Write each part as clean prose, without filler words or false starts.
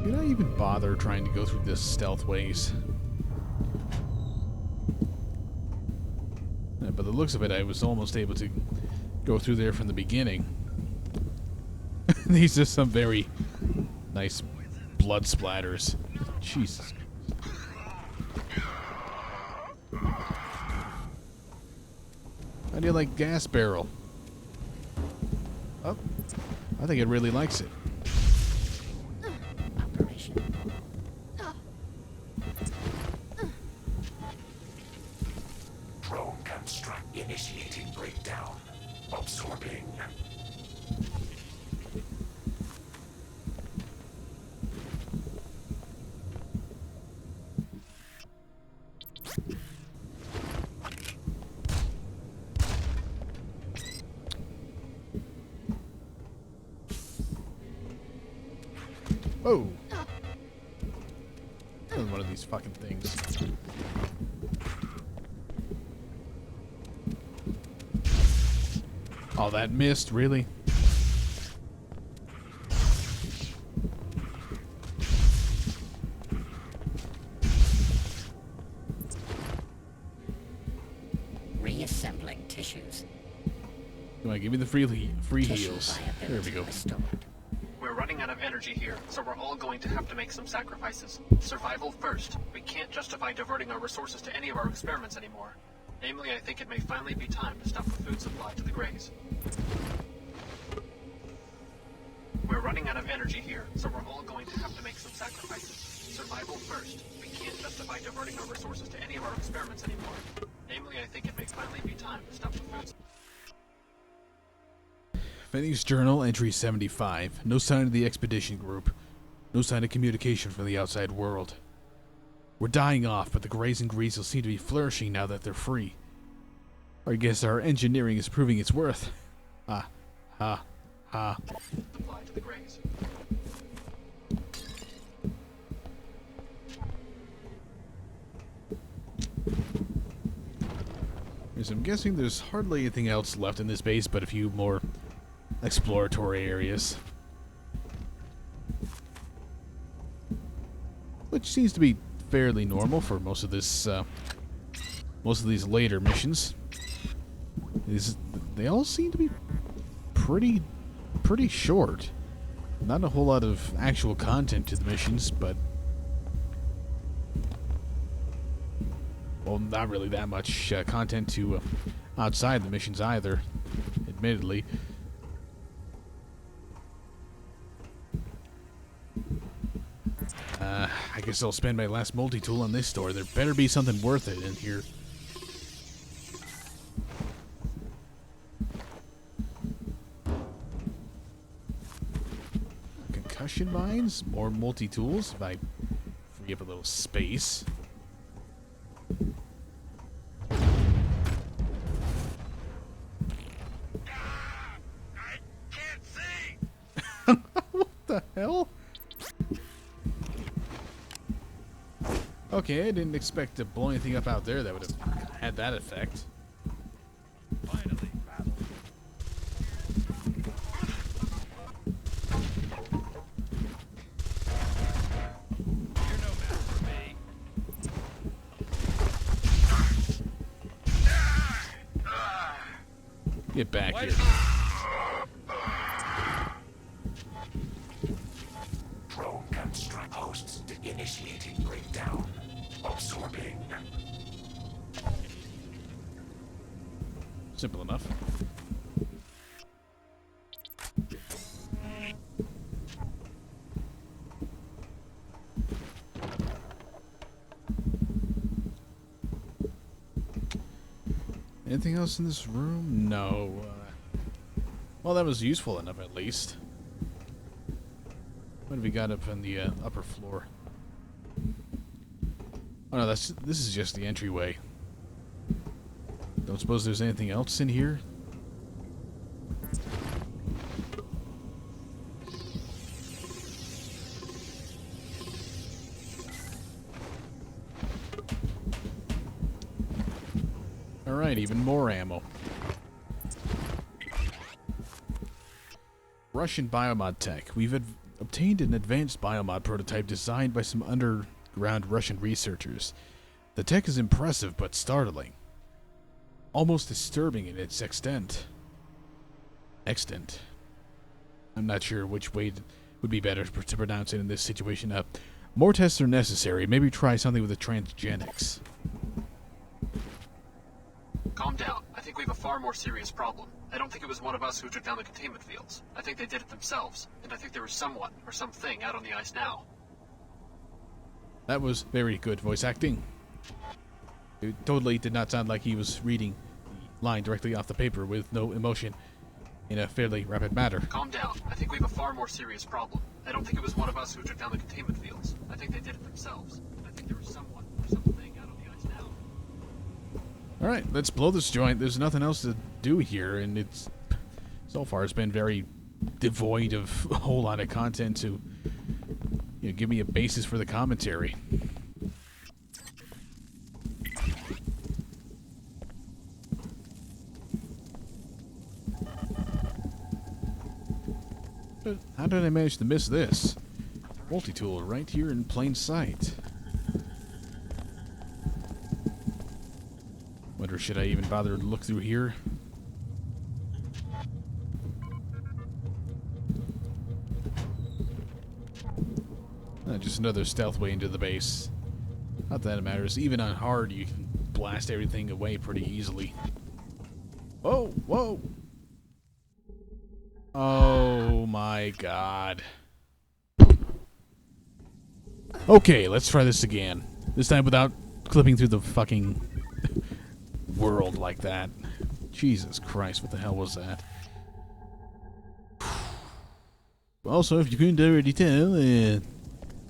Did I even bother trying to go through this stealth ways? Yeah, by the looks of it, I was almost able to go through there from the beginning. These are some very nice blood splatters. Jesus. How do you like gas barrel? Oh, I think it really likes it. Operation. Drone construct initiating breakdown. Absorbing. Oh! Another one of these fucking things. Oh, that missed, really? Reassembling tissues. Come on, give me the free Tissue heals. viability There we go. restored. We're running out of energy here, so we're all going to have to make some sacrifices. Survival first. We can't justify diverting our resources to any of our experiments anymore. Namely, I think it may finally be time to stop the food supply to the Greys. We're running out of energy here, so we're all going to have to make some sacrifices. Survival first. We can't justify diverting our resources to any of our experiments anymore. Namely, I think it may finally be time to stop the food supply. Fenning's Journal, entry 75. No sign of the expedition group. No sign of communication from the outside world. We're dying off, but the Greys and Greasel seem to be flourishing now that they're free. I guess our engineering is proving its worth. Ha. Ha. Ha. Supply to the Greys. Yes, I'm guessing there's hardly anything else left in this base but a few more exploratory areas. Which seems to be fairly normal for most of this, most of these later missions. They all seem to be pretty short. Not a whole lot of actual content to the missions, but well, not really that much content to outside the missions either, admittedly. I guess I'll spend my last multi-tool on this store. There better be something worth it in here. Concussion mines, more multi-tools if I free up a little space. I can't see. What the hell? Okay, I didn't expect to blow anything up out there that would have had that effect. Finally, battle. You're no match for me. Get back Why here. Drone construct hosts initiating breakdown. Absorbing. Simple enough. Anything else in this room? No. Well, that was useful enough, at least. What have we got up on the upper floor? Oh no, this is just the entryway. Don't suppose there's anything else in here? Alright, even more ammo. Russian biomod tech. We've obtained an advanced biomod prototype designed by some underground Russian researchers. The tech is impressive but startling. Almost disturbing in its extent. I'm not sure which way would be better to pronounce it in this situation. More tests are necessary. Maybe try something with the transgenics. Calm down. I think we have a far more serious problem. I don't think it was one of us who took down the containment fields. I think they did it themselves. And I think there was someone or something out on the ice now. That was very good voice acting. It totally did not sound like he was reading the line directly off the paper with no emotion in a fairly rapid manner. Calm down. I think we have a far more serious problem. I don't think it was one of us who took down the containment fields. I think they did it themselves. And I think there was someone or something out on the ice now. Alright, let's blow this joint. There's nothing else to do here, and it's so far it's been very devoid of a whole lot of content to give me a basis for the commentary. But how did I manage to miss this? Multi-tool right here in plain sight. Wonder, should I even bother to look through here? Just another stealth way into the base. Not that it matters. Even on hard, you can blast everything away pretty easily. Whoa, whoa! Oh my god. Okay, let's try this again. This time without clipping through the fucking world like that. Jesus Christ, what the hell was that? Also, if you couldn't already tell,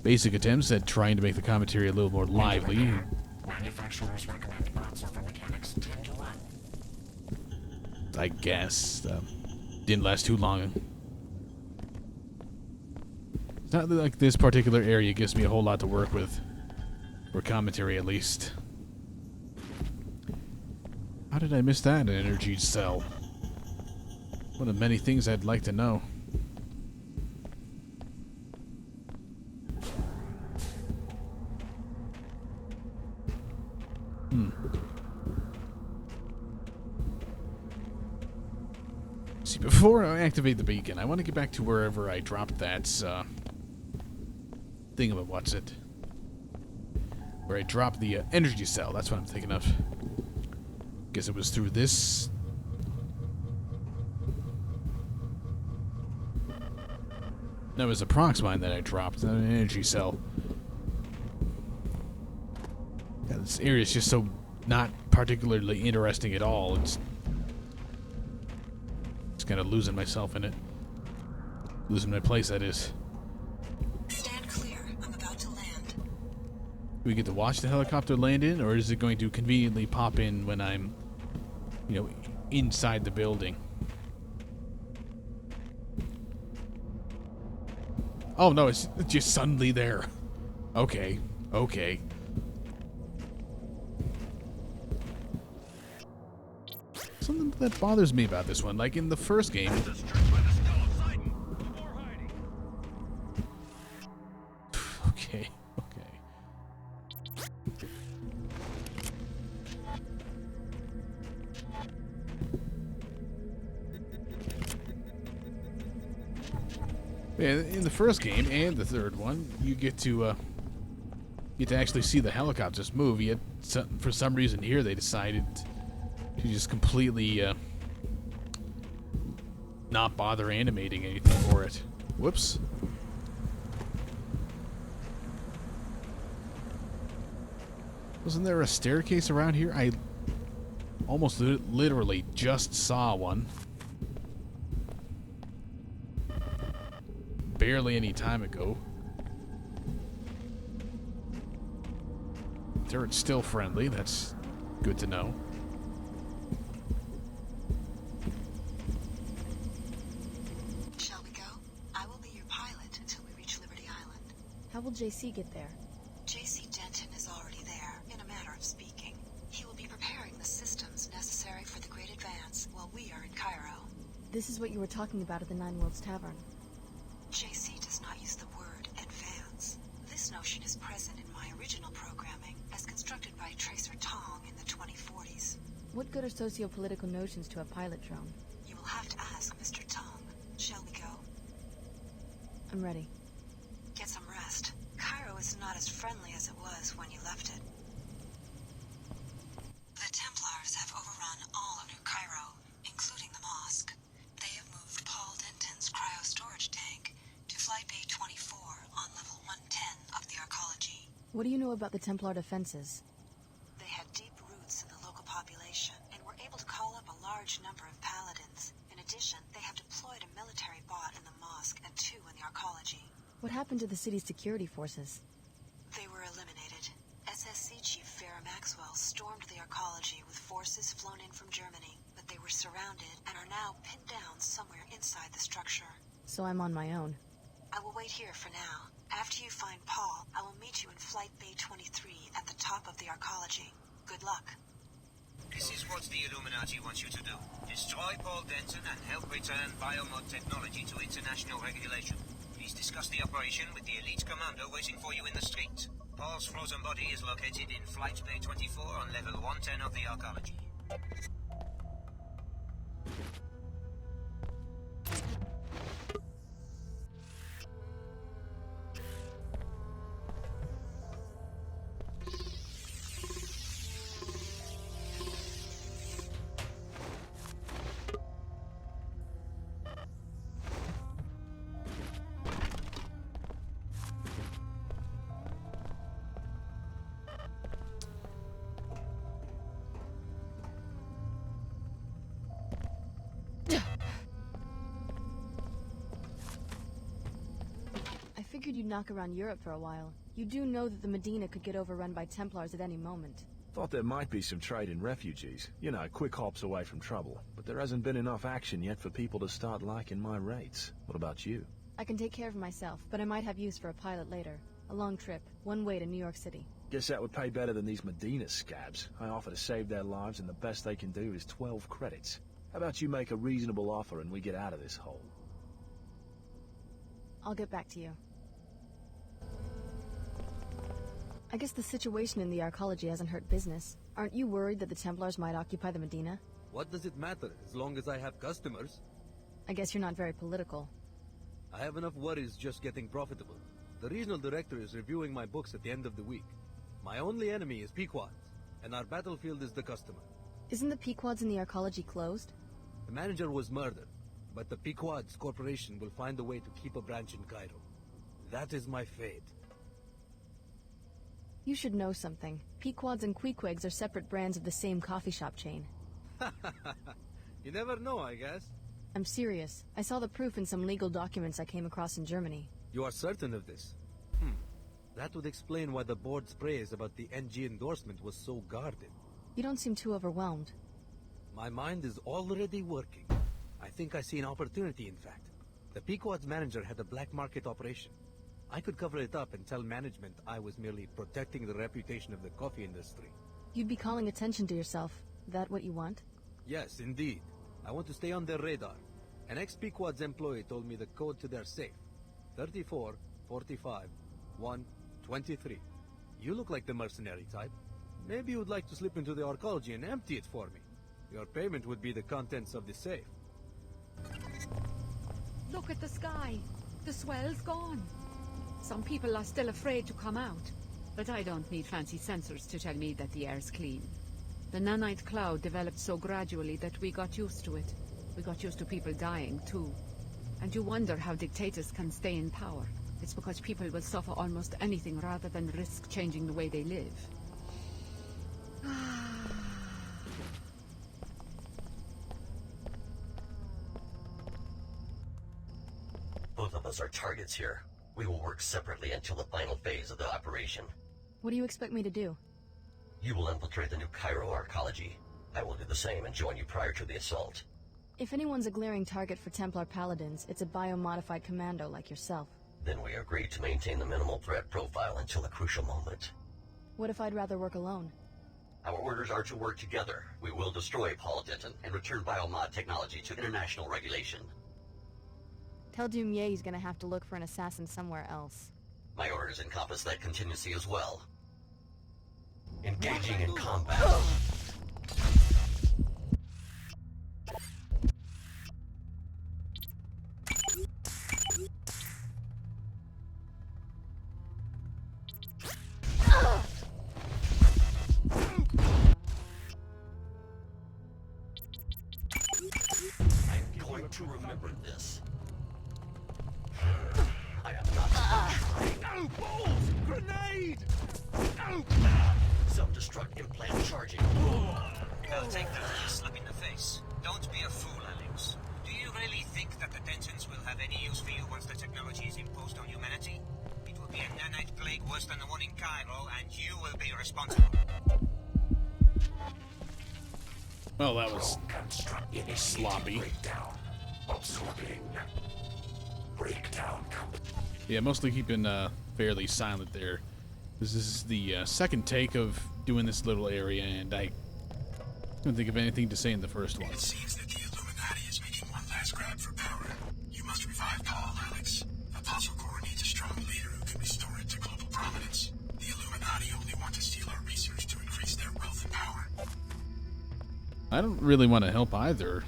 basic attempts at trying to make the commentary a little more lively. Manufacturers recommend bots for mechanics 10 to 1. I guess. Didn't last too long. It's not like this particular area gives me a whole lot to work with. For commentary, at least. How did I miss that energy cell? One of many things I'd like to know. See, before I activate the beacon, I want to get back to wherever I dropped that, thingamabwhat's-it. Where I dropped the energy cell, that's what I'm thinking of. Guess it was through this. No, it was a prox mine that I dropped, not an energy cell. Yeah, this area is just so not particularly interesting at all. It's kind of losing myself in it. Losing my place, that is. Stand clear. I'm about to land. Do we get to watch the helicopter land in, or is it going to conveniently pop in when I'm, inside the building? Oh no, it's just suddenly there. Okay. Something that bothers me about this one, like in the first game. Okay. Yeah, in the first game and the third one, you get to actually see the helicopters move. Yet, for some reason here, they decided to just completely not bother animating anything for it. Whoops. Wasn't there a staircase around here? I almost literally just saw one. Barely any time ago. Turret's still friendly. That's good to know. Shall we go? I will be your pilot until we reach Liberty Island. How will JC get there? JC Denton is already there, in a manner of speaking. He will be preparing the systems necessary for the Great Advance while we are in Cairo. This is what you were talking about at the Nine Worlds Tavern. JC does not use the What good are socio-political notions to a pilot drone? You will have to ask Mr. Tong. Shall we go? I'm ready. Get some rest. Cairo is not as friendly as it was when you left it. The Templars have overrun all of New Cairo, including the mosque. They have moved Paul Denton's cryo-storage tank to Flight Bay 24 on level 110 of the arcology. What do you know about the Templar defenses? They had deep roots in the local population and were able to call up a large number of paladins. In addition, they have deployed a military bot in the mosque and 2 in the arcology. What happened to the city's security forces? They were eliminated. SSC Chief Farrah Maxwell stormed the arcology with forces flown in from Germany, but they were surrounded and are now pinned down somewhere inside the structure. So I'm on my own. I will wait here for now. After you find Paul, I will meet you in Flight Bay 23 at the top of the arcology. Good luck. This is what the Illuminati wants you to do. Destroy Paul Denton and help return biomod technology to international regulation. Please discuss the operation with the elite commander waiting for you in the street. Paul's frozen body is located in Flight Bay 24 on level 110 of the arcology. I figured you'd knock around Europe for a while. You do know that the Medina could get overrun by Templars at any moment. Thought there might be some trade in refugees. You know, quick hops away from trouble. But there hasn't been enough action yet for people to start liking my rates. What about you? I can take care of myself, but I might have use for a pilot later. A long trip, one way to New York City. Guess that would pay better than these Medina scabs. I offer to save their lives and the best they can do is 12 credits. How about you make a reasonable offer and we get out of this hole? I'll get back to you. I guess the situation in the arcology hasn't hurt business. Aren't you worried that the Templars might occupy the Medina? What does it matter, as long as I have customers? I guess you're not very political. I have enough worries just getting profitable. The regional director is reviewing my books at the end of the week. My only enemy is Pequods, and our battlefield is the customer. Isn't the Pequods in the arcology closed? The manager was murdered, but the Pequods Corporation will find a way to keep a branch in Cairo. That is my fate. You should know something. Pequods and Queequegs are separate brands of the same coffee shop chain. You never know, I guess. I'm serious. I saw the proof in some legal documents I came across in Germany. You are certain of this? That would explain why the board's praise about the NG endorsement was so guarded. You don't seem too overwhelmed. My mind is already working. I think I see an opportunity, in fact. The Pequod's manager had a black market operation. I could cover it up and tell management I was merely protecting the reputation of the coffee industry. You'd be calling attention to yourself. That what you want? Yes, indeed. I want to stay on their radar. An ex-Pequod's employee told me the code to their safe. 34, 45, 1, 23. You look like the mercenary type. Maybe you'd like to slip into the arcology and empty it for me. Your payment would be the contents of the safe. Look at the sky. The swell's gone. Some people are still afraid to come out. But I don't need fancy sensors to tell me that the air's clean. The nanite cloud developed so gradually that we got used to it. We got used to people dying, too. And you wonder how dictators can stay in power. It's because people will suffer almost anything rather than risk changing the way they live. Both of us are targets here. We will work separately until the final phase of the operation. What do you expect me to do? You will infiltrate the new Cairo arcology. I will do the same and join you prior to the assault. If anyone's a glaring target for Templar Paladins, it's a biomodified commando like yourself. Then we agree to maintain the minimal threat profile until a crucial moment. What if I'd rather work alone? Our orders are to work together. We will destroy Paul Denton and return biomod technology to international regulation. Tell Dumier he's gonna have to look for an assassin somewhere else. My orders encompass that contingency as well. Engaging in combat. Lead! Self-destruct implant charging. I'll take that as a slap in the face. Don't be a fool, Alex. Do you really think that the Dentons will have any use for you once the technology is imposed on humanity? It will be a nanite plague worse than the one in Cairo, and you will be responsible. Well, that was sloppy. Breakdown. Absorbing. Breakdown. Yeah, mostly keeping fairly silent there. This is the second take of doing this little area, and I couldn't think of anything to say in the first one. It seems that the Illuminati is making one last grab for power. You must revive Paul, Alex. Apostle Corps needs a strong leader who can restore it to global prominence. The Illuminati only want to steal our research to increase their wealth and power. I don't really want to help either.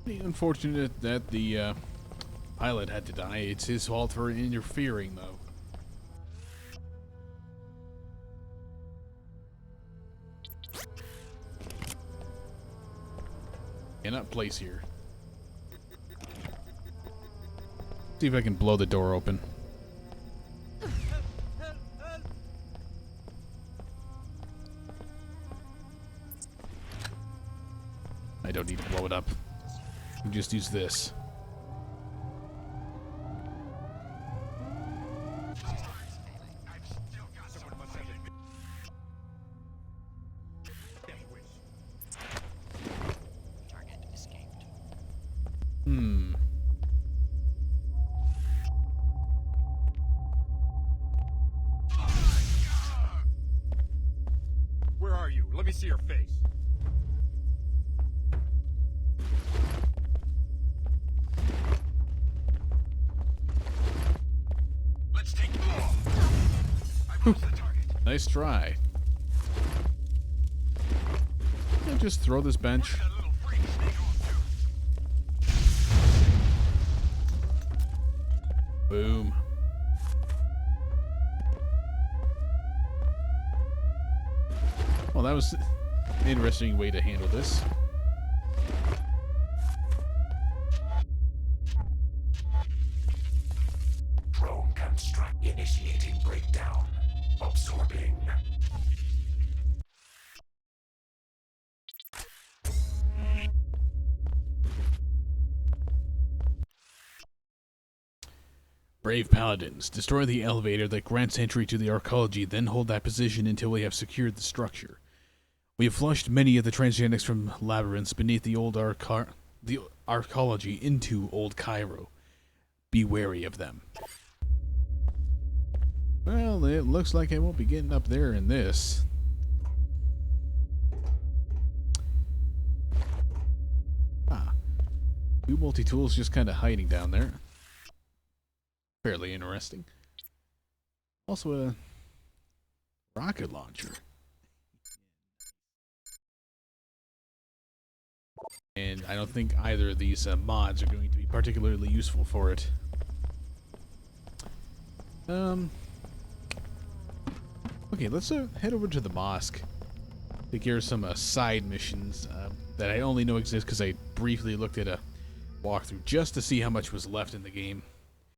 Unfortunate that the pilot had to die. It's his fault for interfering, though. Cannot place here. See if I can blow the door open. I don't need to blow it up. We just use this. Where are you? Let me see your face. Let's take you off. I lost the target. Nice try. I'll just throw this bench. That little freak sneak off too. Boom. Well, that was an interesting way to handle this. Drone construct initiating breakdown. Absorbing. Brave Paladins, destroy the elevator that grants entry to the arcology, then hold that position until we have secured the structure. We have flushed many of the transgenics from labyrinths beneath the old arcology into Old Cairo. Be wary of them. Well, it looks like I won't be getting up there in this. Two multi-tools just kind of hiding down there. Fairly interesting. Also a rocket launcher. And I don't think either of these mods are going to be particularly useful for it. Okay, let's head over to the mosque. Take care of some side missions that I only know exist because I briefly looked at a walkthrough just to see how much was left in the game.